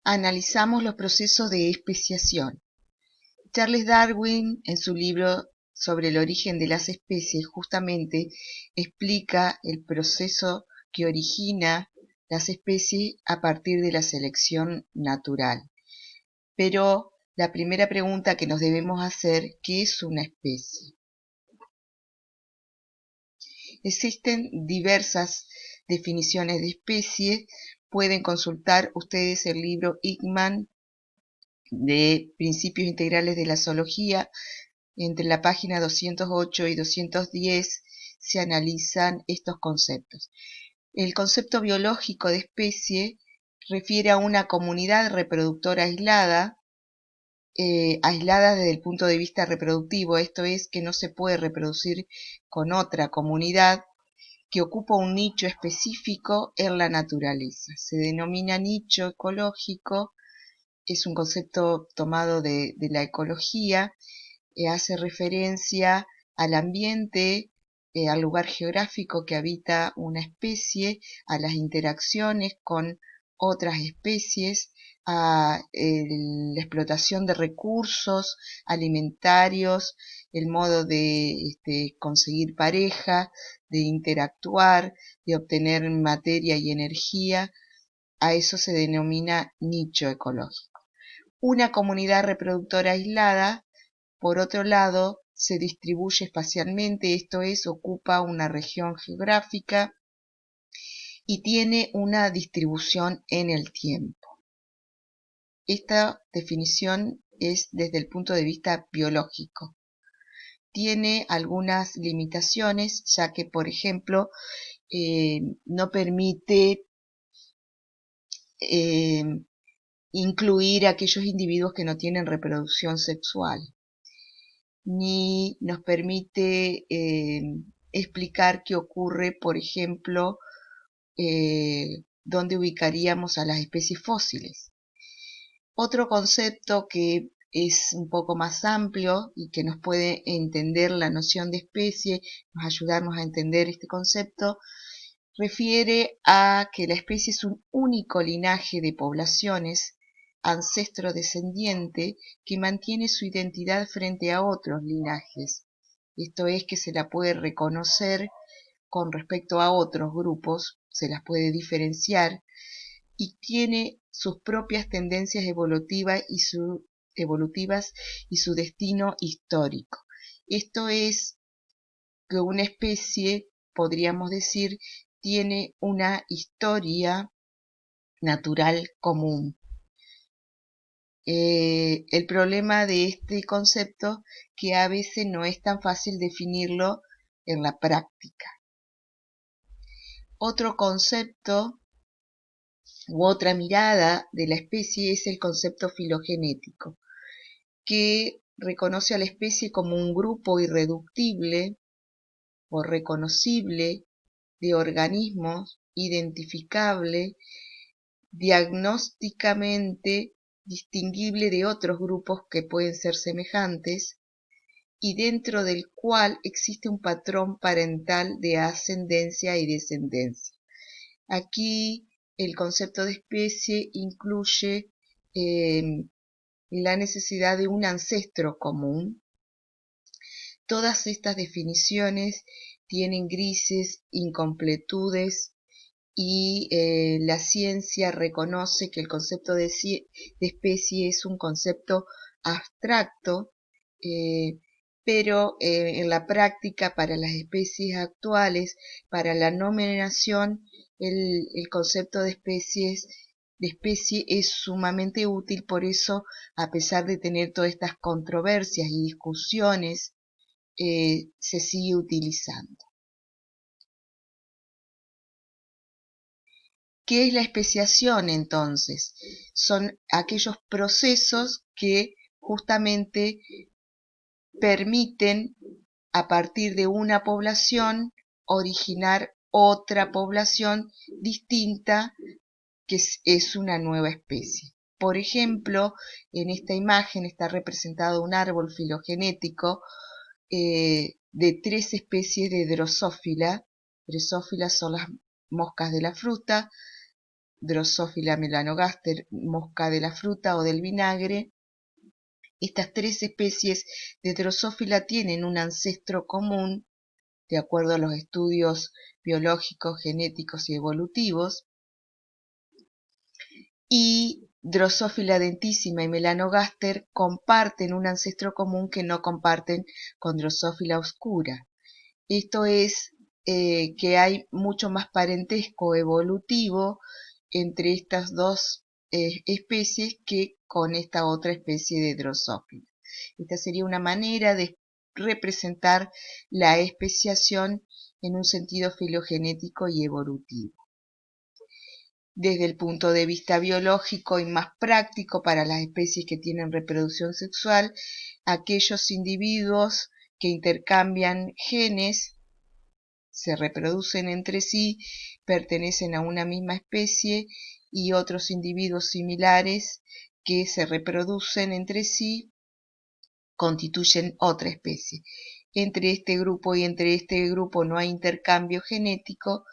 analizamos los procesos de especiación. Charles Darwin, en su libro sobre el origen de las especies, justamente explica el proceso que origina las especies a partir de la selección natural. Pero la primera pregunta que nos debemos hacer, ¿qué es una especie? Existen diversas definiciones de especie. Pueden consultar ustedes el libro Ekman de Principios Integrales de la Zoología. Entre la página 208 y 210 se analizan estos conceptos. El concepto biológico de especie refiere a una comunidad reproductora aislada, aislada desde el punto de vista reproductivo, esto es, que no se puede reproducir con otra comunidad, que ocupa un nicho específico en la naturaleza. Se denomina nicho ecológico, es un concepto tomado de la ecología, hace referencia al ambiente, al lugar geográfico que habita una especie, a las interacciones con otras especies, a la explotación de recursos alimentarios, el modo de conseguir pareja, de interactuar, de obtener materia y energía. A eso se denomina nicho ecológico. Una comunidad reproductora aislada, por otro lado, se distribuye espacialmente, esto es, ocupa una región geográfica y tiene una distribución en el tiempo. Esta definición es desde el punto de vista biológico. Tiene algunas limitaciones, ya que, por ejemplo, no permite incluir a aquellos individuos que no tienen reproducción sexual, ni nos permite explicar qué ocurre, por ejemplo, dónde ubicaríamos a las especies fósiles. Otro concepto que es un poco más amplio y que nos puede entender la noción de especie, nos ayudarnos a entender este concepto, refiere a que la especie es un único linaje de poblaciones, ancestro descendiente, que mantiene su identidad frente a otros linajes. Esto es, que se la puede reconocer con respecto a otros grupos, se las puede diferenciar y tiene sus propias tendencias evolutivas y su destino histórico. Esto es que una especie, podríamos decir, tiene una historia natural común. El problema de este concepto que a veces no es tan fácil definirlo en la práctica. Otro concepto u otra mirada de la especie es el concepto filogenético, que reconoce a la especie como un grupo irreductible o reconocible de organismos identificable, diagnósticamente distinguible de otros grupos que pueden ser semejantes, y dentro del cual existe un patrón parental de ascendencia y descendencia. Aquí el concepto de especie incluye la necesidad de un ancestro común. Todas estas definiciones tienen grises, incompletudes, y la ciencia reconoce que el concepto de especie es un concepto abstracto, pero en la práctica, para las especies actuales, para la nominación, el concepto de especie es sumamente útil. Por eso, a pesar de tener todas estas controversias y discusiones, se sigue utilizando. ¿Qué es la especiación entonces? Son aquellos procesos que justamente permiten, a partir de una población, originar otra población distinta, que es una nueva especie. Por ejemplo, en esta imagen está representado un árbol filogenético de 3 especies de Drosophila. Drosophila son las moscas de la fruta. Drosophila melanogaster, mosca de la fruta o del vinagre. Estas tres especies de Drosophila tienen un ancestro común, de acuerdo a los estudios biológicos, genéticos y evolutivos, y Drosophila dentissima y Melanogaster comparten un ancestro común que no comparten con Drosophila oscura. Esto es que hay mucho más parentesco evolutivo entre estas dos especies que con esta otra especie de Drosophila. Esta sería una manera de representar la especiación en un sentido filogenético y evolutivo. Desde el punto de vista biológico y más práctico para las especies que tienen reproducción sexual, aquellos individuos que intercambian genes, se reproducen entre sí, pertenecen a una misma especie, y otros individuos similares que se reproducen entre sí constituyen otra especie. Entre este grupo y entre este grupo no hay intercambio genético,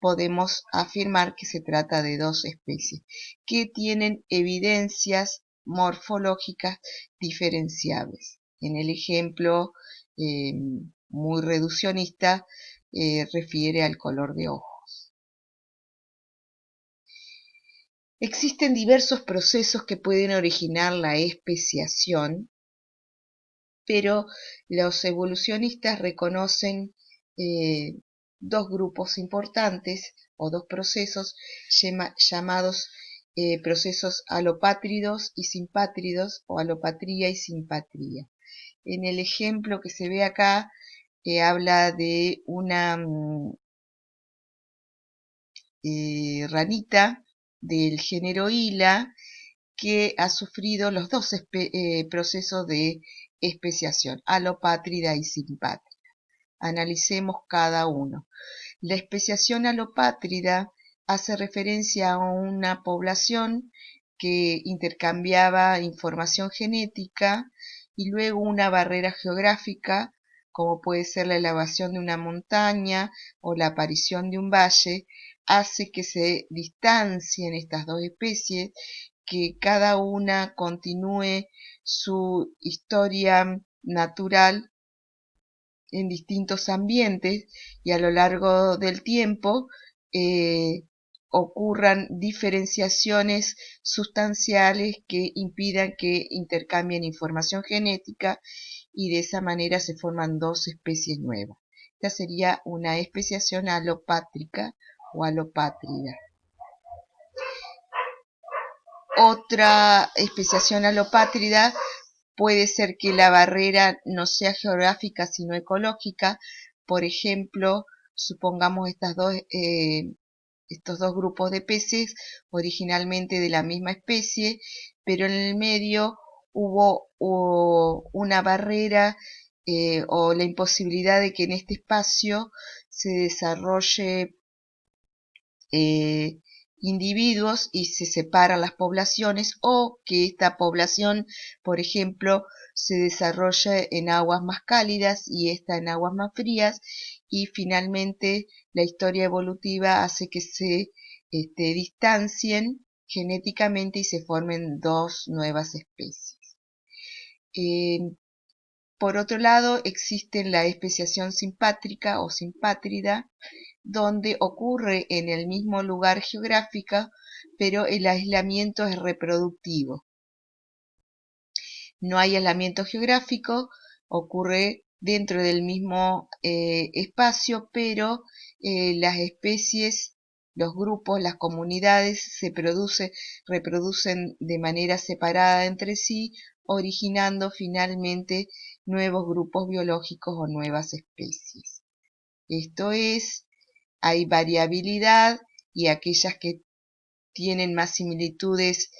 podemos afirmar que se trata de dos especies que tienen evidencias morfológicas diferenciables. En el ejemplo muy reduccionista refiere al color de ojos. Existen diversos procesos que pueden originar la especiación, pero los evolucionistas reconocen dos grupos importantes o dos procesos llamados procesos alopátridos y simpátridos, o alopatría y simpatría. En el ejemplo que se ve acá, habla de una ranita del género Hila que ha sufrido los dos procesos de especiación, alopátrida y simpátrida. Analicemos cada uno. La especiación alopátrida hace referencia a una población que intercambiaba información genética y luego una barrera geográfica, como puede ser la elevación de una montaña o la aparición de un valle, hace que se distancien estas dos especies, que cada una continúe su historia natural en distintos ambientes y a lo largo del tiempo ocurran diferenciaciones sustanciales que impidan que intercambien información genética, y de esa manera se forman dos especies nuevas. Esta sería una especiación alopátrica o alopátrida. Otra especiación alopátrida puede ser que la barrera no sea geográfica sino ecológica. Por ejemplo, supongamos estos dos grupos de peces originalmente de la misma especie, pero en el medio hubo una barrera o la imposibilidad de que en este espacio se desarrolle individuos y se separan las poblaciones, o que esta población, por ejemplo, se desarrolle en aguas más cálidas y esta en aguas más frías, y finalmente la historia evolutiva hace que se distancien genéticamente y se formen dos nuevas especies. Por otro lado, existe la especiación simpátrica o simpátrida, donde ocurre en el mismo lugar geográfico, pero el aislamiento es reproductivo. No hay aislamiento geográfico, ocurre dentro del mismo espacio, pero las especies, los grupos, las comunidades se reproducen de manera separada entre sí, originando finalmente nuevos grupos biológicos o nuevas especies. Esto es, hay variabilidad, y aquellas que tienen más similitudes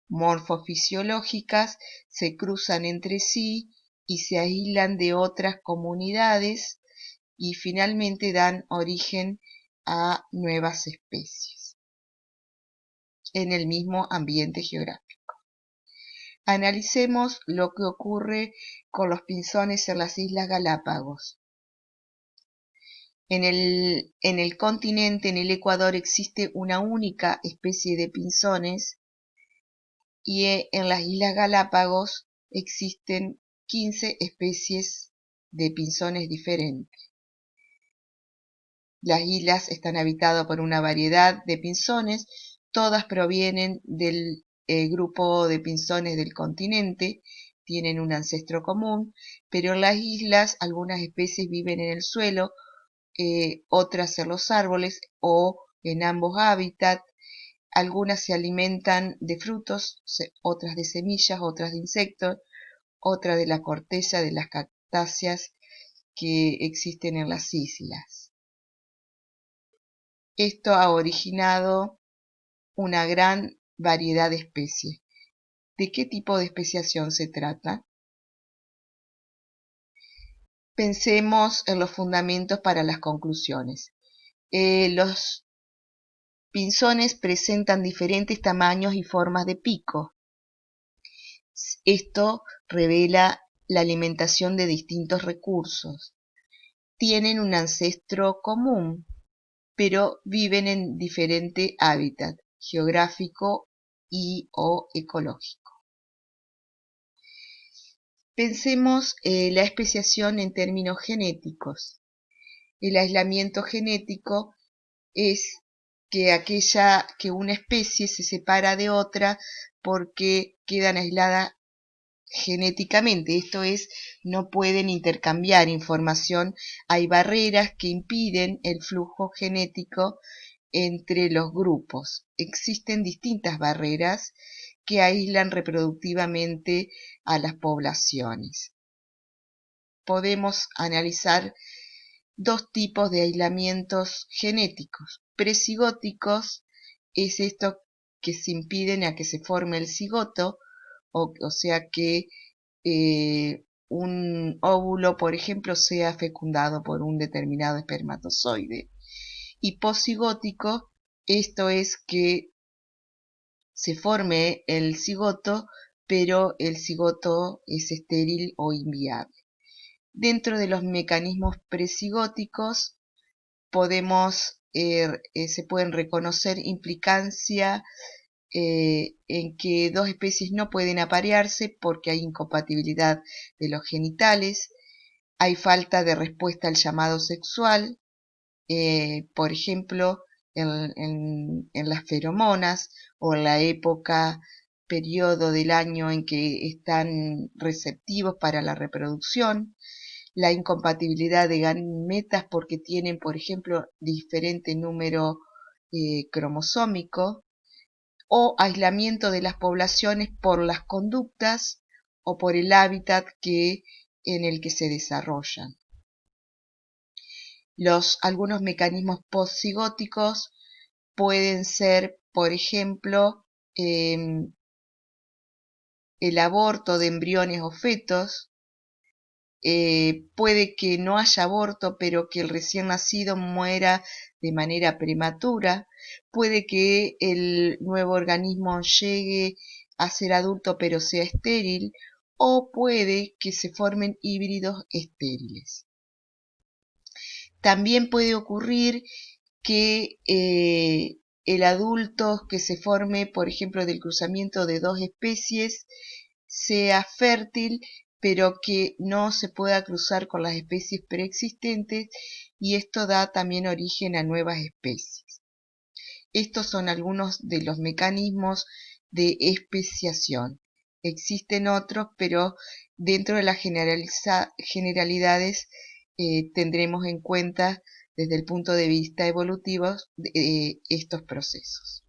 morfofisiológicas se cruzan entre sí y se aíslan de otras comunidades y finalmente dan origen a nuevas especies en el mismo ambiente geográfico. Analicemos lo que ocurre con los pinzones en las Islas Galápagos. En el continente, en el Ecuador, existe una única especie de pinzones y en las Islas Galápagos existen 15 especies de pinzones diferentes. Las islas están habitadas por una variedad de pinzones, todas provienen del grupo de pinzones del continente, tienen un ancestro común, pero en las islas algunas especies viven en el suelo, otras en los árboles o en ambos hábitats. Algunas se alimentan de frutos, otras de semillas, otras de insectos, otras de la corteza de las cactáceas que existen en las islas. Esto ha originado una gran variedad de especies. ¿De qué tipo de especiación se trata? Pensemos en los fundamentos para las conclusiones. Los pinzones presentan diferentes tamaños y formas de pico. Esto revela la alimentación de distintos recursos. Tienen un ancestro común, pero viven en diferente hábitat geográfico y o ecológico. Pensemos la especiación en términos genéticos. El aislamiento genético es que una especie se separa de otra porque quedan aisladas genéticamente, esto es, no pueden intercambiar información, hay barreras que impiden el flujo genético entre los grupos. Existen distintas barreras que aíslan reproductivamente a las poblaciones. Podemos analizar dos tipos de aislamientos genéticos. Presigóticos es esto que se impiden a que se forme el cigoto, o sea que un óvulo, por ejemplo, sea fecundado por un determinado espermatozoide. Y posigótico, esto es que se forme el cigoto, pero el cigoto es estéril o inviable. Dentro de los mecanismos presigóticos se pueden reconocer implicancia en que dos especies no pueden aparearse porque hay incompatibilidad de los genitales, hay falta de respuesta al llamado sexual, por ejemplo, en las feromonas o en la época, periodo del año en que están receptivos para la reproducción, la incompatibilidad de gametas porque tienen, por ejemplo, diferente número cromosómico, o aislamiento de las poblaciones por las conductas o por el hábitat en el que se desarrollan. Algunos mecanismos postcigóticos pueden ser, por ejemplo, el aborto de embriones o fetos. Puede que no haya aborto, pero que el recién nacido muera de manera prematura. Puede que el nuevo organismo llegue a ser adulto pero sea estéril, o puede que se formen híbridos estériles. También puede ocurrir que el adulto que se forme, por ejemplo, del cruzamiento de dos especies, sea fértil, pero que no se pueda cruzar con las especies preexistentes, y esto da también origen a nuevas especies. Estos son algunos de los mecanismos de especiación. Existen otros, pero dentro de las generalidades tendremos en cuenta desde el punto de vista evolutivo estos procesos.